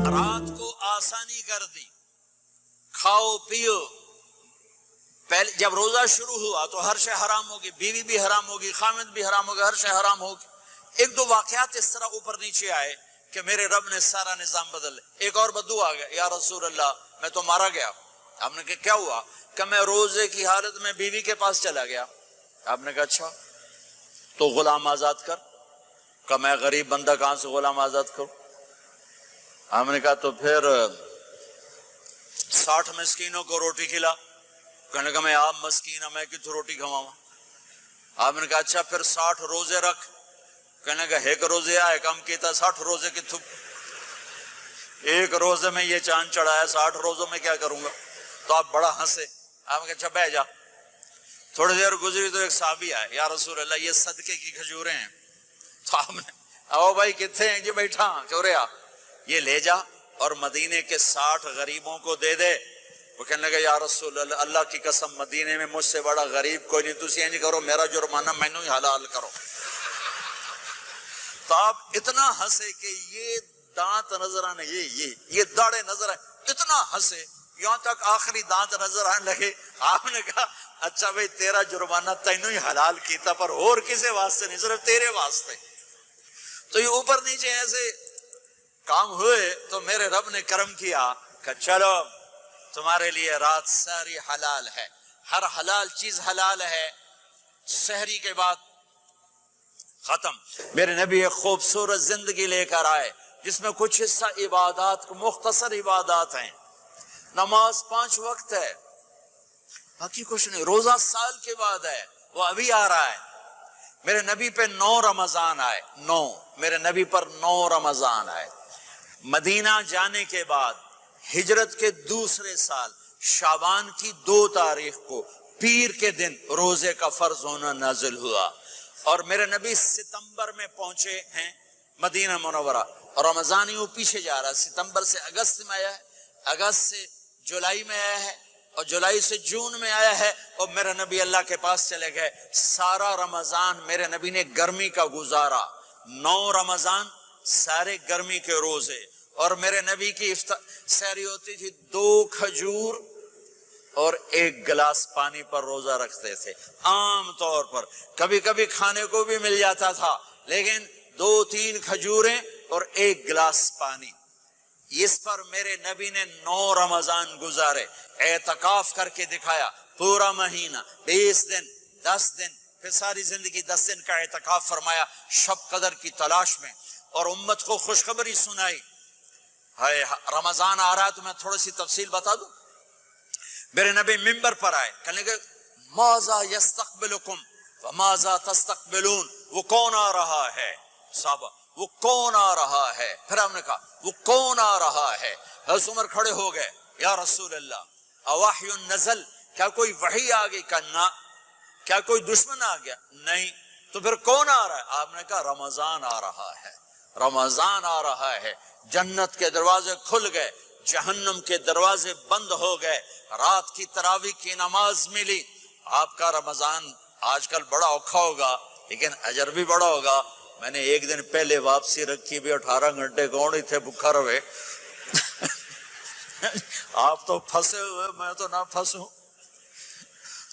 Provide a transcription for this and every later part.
رات کو آسانی کر دی، کھاؤ پیو. پہلے جب روزہ شروع ہوا تو ہر شے حرام ہوگی، بیوی بھی حرام ہوگی، خامد بھی حرام ہوگا، ہر شے حرام ہوگی. ایک دو واقعات اس طرح اوپر نیچے آئے کہ میرے رب نے سارا نظام بدل. ایک اور بدو آ گیا، یا رسول اللہ میں تو مارا گیا. آپ نے کہا کیا ہوا؟ کہ میں روزے کی حالت میں بیوی کے پاس چلا گیا. آپ نے کہا اچھا تو غلام آزاد کر. کہ میں غریب بندہ کہاں سے غلام آزاد کروں؟ ہم نے کہا تو پھر 60 مسکینوں کو روٹی کھلا. کہنے لگا میں آپ مسکین ہوں، میں کتوں روٹی کھواؤں؟ آپ نے کہا اچھا پھر 60 روزے رکھ. کہنے لگا ایک روزے آئے کم کیتا، 60 روزے کتوں؟ ایک روزے میں یہ چاند چڑھایا، 60 روزوں میں کیا کروں گا؟ تو آپ بڑا ہنسے. آپ نے کہا اچھا بہ جا. تھوڑی دیر گزری تو ایک صحابی آئے، یا رسول اللہ یہ صدقے کی کھجوریں ہیں. تو آپ نے او بھائی کتنے ہیں؟ جی بیٹھا چوریا، یہ لے جا اور مدینے کے 60 غریبوں کو دے دے. وہ کہنے لگا یا رسول اللہ اللہ کی قسم مدینے میں مجھ سے بڑا غریب کوئی نہیں، تسی یہ نہیں کرو میرا جرمانہ مینوں ہی حلال کرو. تو آپ اتنا ہنسے کہ یہ دانت نظر آنے، یہ داڑے نظر آئے، اتنا ہنسے یہاں تک آخری دانت نظر آنے لگے. آپ نے کہا اچھا بھائی تیرا جرمانہ تینوں ہی حلال کیتا پر اور کسی واسطے نہیں، صرف تیرے واسطے. تو یہ اوپر نیچے ایسے کام ہوئے تو میرے رب نے کرم کیا کہ چلو تمہارے لیے رات ساری حلال ہے، ہر حلال چیز حلال ہے. سحری کے بعد ختم. میرے نبی ایک خوبصورت زندگی لے کر آئے جس میں کچھ حصہ عبادات، مختصر عبادات ہیں. نماز 5 وقت ہے، باقی کچھ نہیں. روزہ سال کے بعد ہے، وہ ابھی آ رہا ہے. میرے نبی پہ 9 رمضان آئے، 9 میرے نبی پر 9 رمضان آئے. مدینہ جانے کے بعد ہجرت کے دوسرے سال شعبان کی 2 تاریخ کو پیر کے دن روزے کا فرض ہونا نازل ہوا. اور میرے نبی ستمبر میں پہنچے ہیں مدینہ منورہ، اور رمضان یوں پیچھے جا رہا ہے. ستمبر سے اگست میں آیا ہے، اگست سے جولائی میں آیا ہے، اور جولائی سے جون میں آیا ہے. اور میرے نبی اللہ کے پاس چلے گئے. سارا رمضان میرے نبی نے گرمی کا گزارا. 9 رمضان سارے گرمی کے روزے. اور میرے نبی کی سحری ہوتی تھی 2 کھجور اور 1 گلاس پانی پر روزہ رکھتے تھے. عام طور پر کبھی کبھی کھانے کو بھی مل جاتا تھا، لیکن 2-3 کھجوریں اور 1 گلاس پانی. اس پر میرے نبی نے 9 رمضان گزارے. اعتکاف کر کے دکھایا، پورا مہینہ 20 دن 10 دن، پھر ساری زندگی 10 دن کا اعتکاف فرمایا شب قدر کی تلاش میں. اور امت کو خوشخبری سنائی. رمضان آ رہا ہے تو میں تھوڑی سی تفصیل بتا دوں. میرے نبی منبر پر آئے، کہنے لگے ماذا یستقبلکم وماذا تستقبلون. وہ کون آ رہا ہے؟ صحابہ وہ کون آ رہا ہے؟ پھر ہم نے کہا وہ کون آ رہا ہے؟ حضرت عمر کھڑے ہو گئے، یا رسول اللہ اوحی نزل، کیا کوئی وحی آ گئی؟ کہ نہ. کیا کوئی دشمن آ گیا؟ نہیں. تو پھر کون آ رہا ہے؟ آپ نے کہا رمضان آ رہا ہے، رمضان آ رہا ہے. جنت کے دروازے کھل گئے، جہنم کے دروازے بند ہو گئے. رات کی تراویح کی نماز ملی. آپ کا رمضان آج کل بڑا اوکھا ہوگا لیکن اجر بھی بڑا ہوگا. میں نے ایک دن پہلے واپسی رکھی بھی 18 گھنٹے کون ہی تھے بھوکا رہے. آپ تو پھنسے ہوئے، میں تو نہ پھنسوں.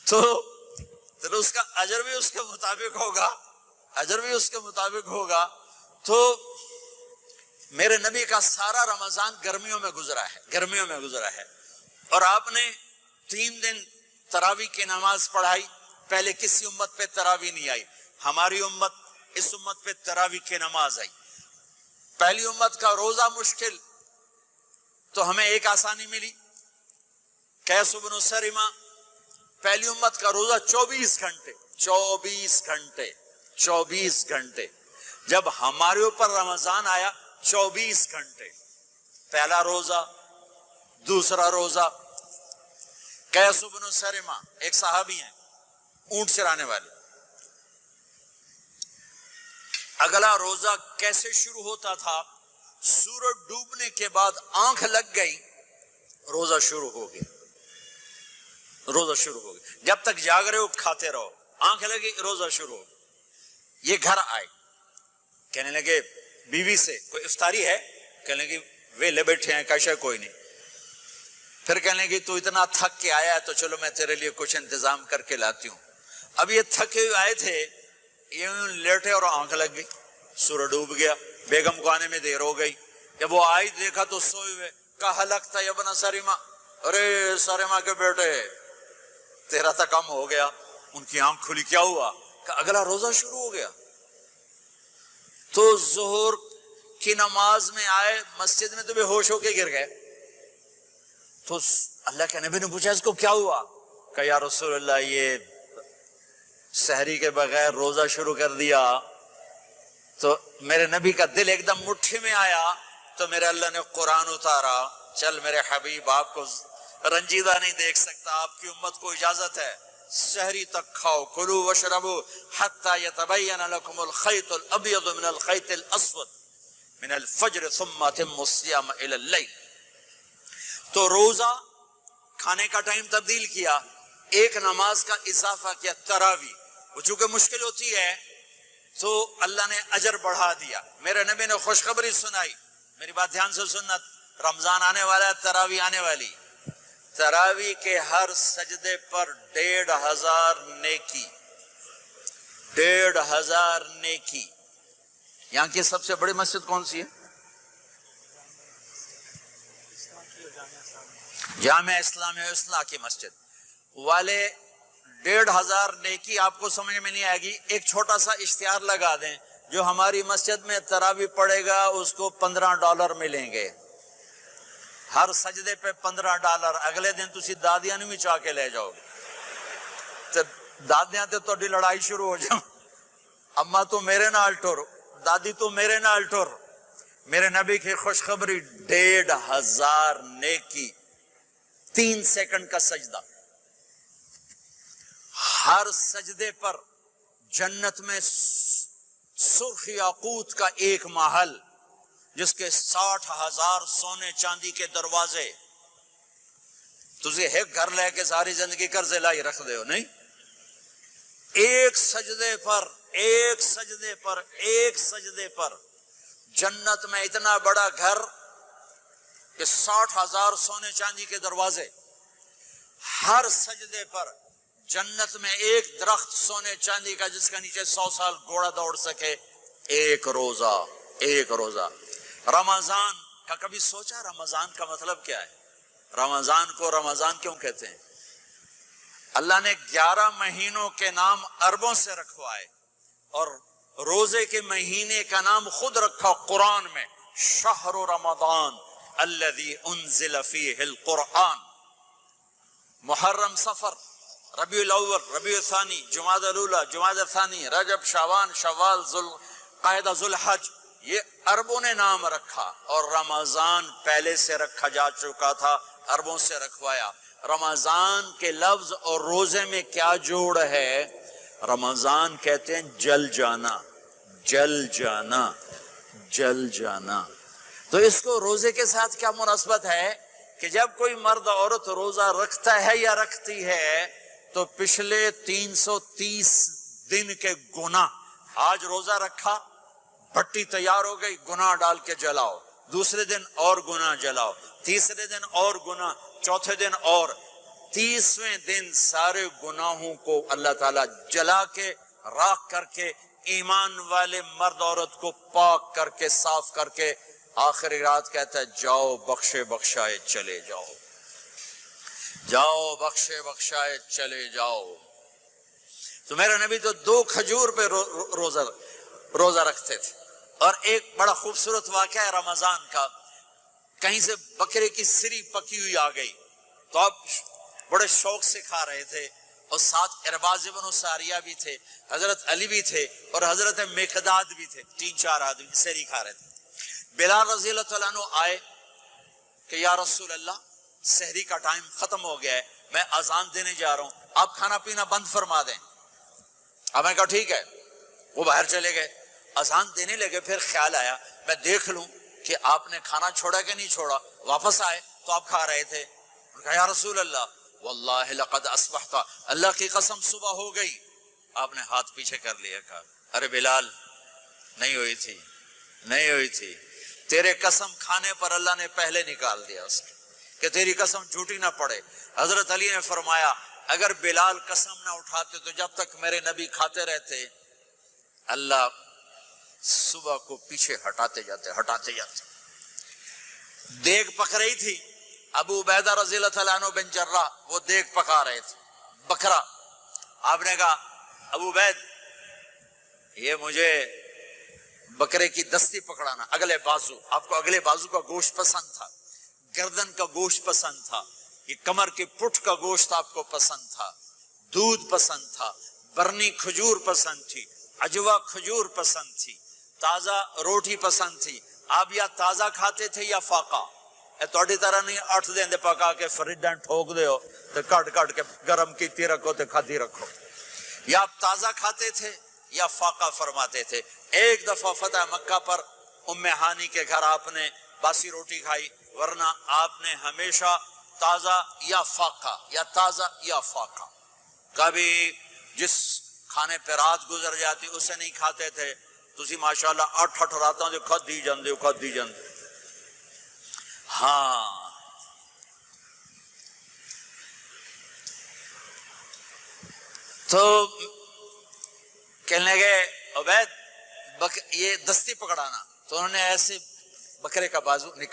تو اس کا اجر بھی اس کے مطابق ہوگا، اجر بھی اس کے مطابق ہوگا. تو میرے نبی کا سارا رمضان گرمیوں میں گزرا ہے، گرمیوں میں گزرا ہے. اور آپ نے 3 دن تراویح کی نماز پڑھائی. پہلے کسی امت پہ تراویح نہیں آئی، ہماری امت اس امت پہ تراویح کی نماز آئی. پہلی امت کا روزہ مشکل تو ہمیں ایک آسانی ملی، قیس بن سرمہ. پہلی امت کا روزہ 24 گھنٹے 24 گھنٹے 24 گھنٹے. جب ہمارے اوپر رمضان آیا 24 گھنٹے. پہلا روزہ، دوسرا روزہ. قیس بن سرمہ ایک صحابی ہیں، اونٹ چرانے والے. اگلا روزہ کیسے شروع ہوتا تھا؟ سورج ڈوبنے کے بعد آنکھ لگ گئی، روزہ شروع ہو گیا. روزہ شروع ہو گیا. جب تک جاگ رہے ہو کھاتے رہو، آنکھ لگی روزہ شروع ہو. یہ گھر آئے، کہنے لگے بیوی سے کوئی افطاری ہے؟ کہنے لگی ویلے بیٹھے ہیں کیسا کوئی نہیں. پھر کہنے لگی تو اتنا تھک کے آیا ہے تو چلو میں تیرے لیے کچھ انتظام کر کے لاتی ہوں. اب یہ تھکے ہوئے آئے تھے, یہ لیٹے اور آنکھ لگ گئی, سورج ڈوب گیا, بیگم کو آنے میں دیر ہو گئی. جب وہ آئی دیکھا تو سوئے ہوئے. کہا لگتا ہے ابن سریما, ارے سریما کے بیٹے تیرا تو کم ہو گیا. ان کی آنکھ کھلی, کیا ہوا؟ کہ اگلا روزہ شروع ہو گیا. تو ظہر کی نماز میں آئے مسجد میں تو بے ہوش ہو کے گر گئے. تو اللہ کے نبی نے پوچھا اس کو کیا ہوا؟ کہ یا رسول اللہ یہ سحری کے بغیر روزہ شروع کر دیا. تو میرے نبی کا دل ایک دم مٹھی میں آیا, تو میرے اللہ نے قرآن اتارا, چل میرے حبیب آپ کو رنجیدہ نہیں دیکھ سکتا, آپ کی امت کو اجازت ہے سحری تک کھاؤ, کلو وشربو حتی یتبین لکم الخیط الابیض من الخیط الاسود من الفجر ثم اتموا الصیام الی اللیل. تو روزہ کھانے کا ٹائم تبدیل کیا, ایک نماز کا اضافہ کیا, تراویح. وہ چونکہ مشکل ہوتی ہے تو اللہ نے اجر بڑھا دیا. میرے نبی نے خوشخبری سنائی, میری بات دھیان سے سننا, رمضان آنے والا ہے, تراویح آنے والی. تراویح کے ہر سجدے پر 1500 نیکی, 1500 نیکی. یہاں کی سب سے بڑی مسجد کون سی ہے؟ جامعہ اسلامیہ اصلاح کی مسجد والے. 1500 نیکی آپ کو سمجھ میں نہیں آئے گی. ایک چھوٹا سا اشتہار لگا دیں, جو ہماری مسجد میں تراویح پڑے گا اس کو $15 ملیں گے, ہر سجدے پہ $15. اگلے دن تسی دادیاں نہیں چاہ کے لے جاؤ گے, دادیاں تے تہاڈی لڑائی شروع ہو جائے, اما تو میرے نال ٹر, دادی تو میرے نال ٹر. میرے نبی کی خوشخبری, 1500 نیکی, 3 سیکنڈ کا سجدہ. ہر سجدے پر جنت میں سرخ یاقوت کا ایک محل, جس کے 60,000 سونے چاندی کے دروازے. تجھے ایک گھر لے کے ساری زندگی قرضے لائی رکھ دے ہو نہیں. ایک سجدے پر, ایک سجدے پر, ایک سجدے پر جنت میں اتنا بڑا گھر کہ 60,000 سونے چاندی کے دروازے. ہر سجدے پر جنت میں ایک درخت سونے چاندی کا جس کا نیچے 100 سال گھوڑا دوڑ سکے. ایک روزہ, ایک روزہ. رمضان کا کبھی سوچا رمضان کا مطلب کیا ہے؟ رمضان کو رمضان کیوں کہتے ہیں؟ اللہ نے 11 مہینوں کے نام عربوں سے رکھوائے, اور روزے کے مہینے کا نام خود رکھا قرآن میں, شہر رمضان الذی انزل فیہ القرآن. محرم, صفر, ربیع الاول, ربیع الثانی, جمادی الاولی, جمادی الثانی, رجب, شعبان, شوال, ذوالقعدہ, ذوالحج, یہ عربوں نے نام رکھا. اور رمضان پہلے سے رکھا جا چکا تھا, عربوں سے رکھوایا. رمضان کے لفظ اور روزے میں کیا جوڑ ہے؟ رمضان کہتے ہیں جل جانا, جل جانا, جل جانا. تو اس کو روزے کے ساتھ کیا مناسبت ہے کہ جب کوئی مرد عورت روزہ رکھتا ہے یا رکھتی ہے تو پچھلے 330 دن کے گناہ, آج روزہ رکھا, بھٹی تیار ہو گئی, گناہ ڈال کے جلاؤ, دوسرے دن اور گناہ جلاؤ, تیسرے دن اور گناہ, چوتھے دن اور, 30ویں دن سارے گناہوں کو اللہ تعالیٰ جلا کے راکھ کر کے ایمان والے مرد عورت کو پاک کر کے صاف کر کے آخری رات کہتا ہے جاؤ بخشے بخشائے چلے جاؤ, جاؤ بخشے بخشائے چلے جاؤ. تو میرا نبی تو 2 کھجور پہ روزہ رکھتے تھے. اور ایک بڑا خوبصورت واقعہ ہے رمضان کا, کہیں سے بکرے کی سری پکی ہوئی آ گئی تو آپ بڑے شوق سے کھا رہے تھے, اور ساتھ ارباز بن ساریہ بھی تھے, حضرت علی بھی تھے, اور حضرت مقداد بھی تھے. 3-4 آدمی سری کھا رہے تھے. بلال رضی اللہ عنہ آئے کہ یا رسول اللہ سحری کا ٹائم ختم ہو گیا ہے, میں اذان دینے جا رہا ہوں, آپ کھانا پینا بند فرما دیں. اب میں کہا ٹھیک ہے. وہ باہر چلے گئے, اذان دینے لگے. پھر خیال آیا میں دیکھ لوں کہ آپ نے کھانا چھوڑا کہ نہیں چھوڑا. واپس آئے تو آپ کھا رہے تھے. کہا یا رسول اللہ واللہ لقد اصبحت, اللہ کی قسم صبح ہو گئی. آپ نے ہاتھ پیچھے کر لیا, کہا ارے بلال نہیں ہوئی تھی, نہیں ہوئی تھی. تیرے قسم کھانے پر اللہ نے پہلے نکال دیا اس کو کہ تیری قسم جھوٹی نہ پڑے. حضرت علی نے فرمایا اگر بلال قسم نہ اٹھاتے تو جب تک میرے نبی کھاتے رہتے اللہ صبح کو پیچھے ہٹاتے جاتے. دیگ پک رہی تھی, ابو عبیدہ رضی اللہ تعالیٰ عنہ بن جراح وہ دیگ پکا رہے تھے, بکرا. آپ نے کہا ابو عبید یہ مجھے بکرے کی دستی پکڑانا, اگلے بازو. آپ کو اگلے بازو کا گوشت پسند تھا, گردن کا گوشت پسند تھا, یہ کمر کے پٹھ کا گوشت آپ کو پسند تھا, دودھ پسند تھا, برنی کھجور پسند تھی, عجوا کھجور پسند تھی, تازہ روٹی پسند تھی. آپ یا تازہ کھاتے تھے یا فاقہ. تھوڑی طرح نہیں 8 دن پکا کے فریڈاں ٹھوک دے ہو تو کٹ کے گرم کیتی رکھو تو کھاتی رکھو. یا آپ تازہ کھاتے تھے یا فاقہ فرماتے تھے. ایک دفعہ فتح مکہ پر ام ہانی کے گھر آپ نے باسی روٹی کھائی, ورنہ آپ نے ہمیشہ تازہ یا فاقہ یا تازہ یا فاقہ. کبھی جس کھانے پہ رات گزر جاتی اسے نہیں کھاتے تھے. تسی ماشاءاللہ 8 راتاں جو کھدی جاندے. ہاں تو کہنے لگے عبید یہ دستی پکڑانا, تو انہوں نے ایسے بکرے کا بازو نکالا.